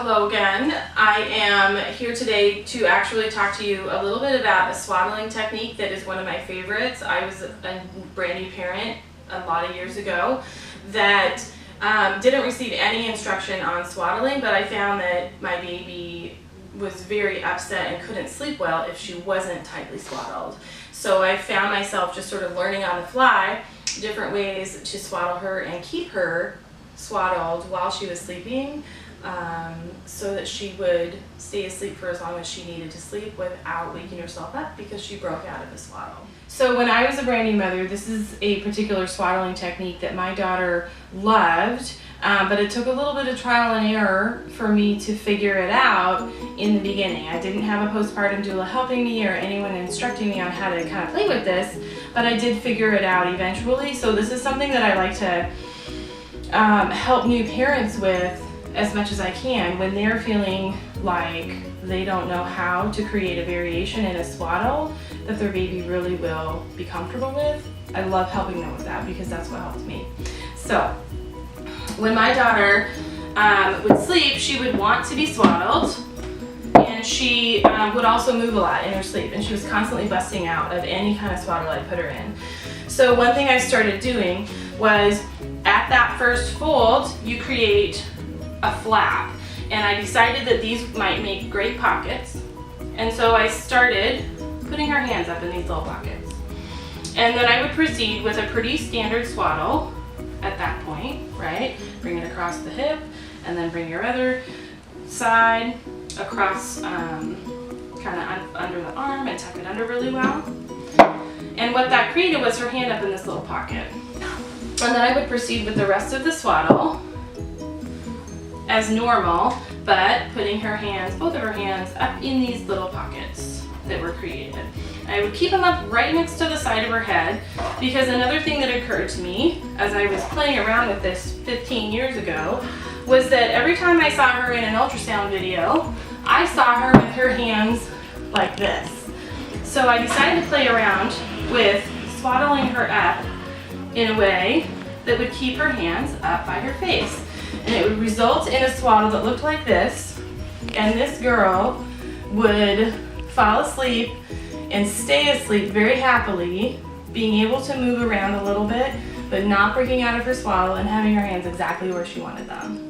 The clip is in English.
Hello again. I am here today to actually talk to you a little bit about a swaddling technique that is one of my favorites. I was a brand new parent a lot of years ago that didn't receive any instruction on swaddling, but I found that my baby was very upset and couldn't sleep well if she wasn't tightly swaddled. So I found myself just sort of learning on the fly different ways to swaddle her and keep her swaddled while she was sleeping, so that she would stay asleep for as long as she needed to sleep without waking herself up because she broke out of the swaddle. So when I was a brand new mother, this is a particular swaddling technique that my daughter loved, but it took a little bit of trial and error for me to figure it out in the beginning. I didn't have a postpartum doula helping me or anyone instructing me on how to kind of play with this, but I did figure it out eventually. So this is something that I like to help new parents with as much as I can when they're feeling like they don't know how to create a variation in a swaddle that their baby really will be comfortable with. I love helping them with that because that's what helped me. So when my daughter would sleep, she would want to be swaddled, and she would also move a lot in her sleep, and she was constantly busting out of any kind of swaddle I put her in. So one thing I started doing was at that first fold, you create a flap, and I decided that these might make great pockets, and so I started putting her hands up in these little pockets, and then I would proceed with a pretty standard swaddle at that point, right? Bring it across the hip, and then bring your other side across kind of under the arm and tuck it under really well. And what that created was her hand up in this little pocket. And then I would proceed with the rest of the swaddle as normal, but putting her hands, both of her hands, up in these little pockets that were created. I would keep them up right next to the side of her head, because another thing that occurred to me as I was playing around with this 15 years ago was that every time I saw her in an ultrasound video, I saw her with her hands like this. So I decided to play around with swaddling her up in a way that would keep her hands up by her face. And it would result in a swaddle that looked like this, and this girl would fall asleep and stay asleep very happily, being able to move around a little bit, but not breaking out of her swaddle and having her hands exactly where she wanted them.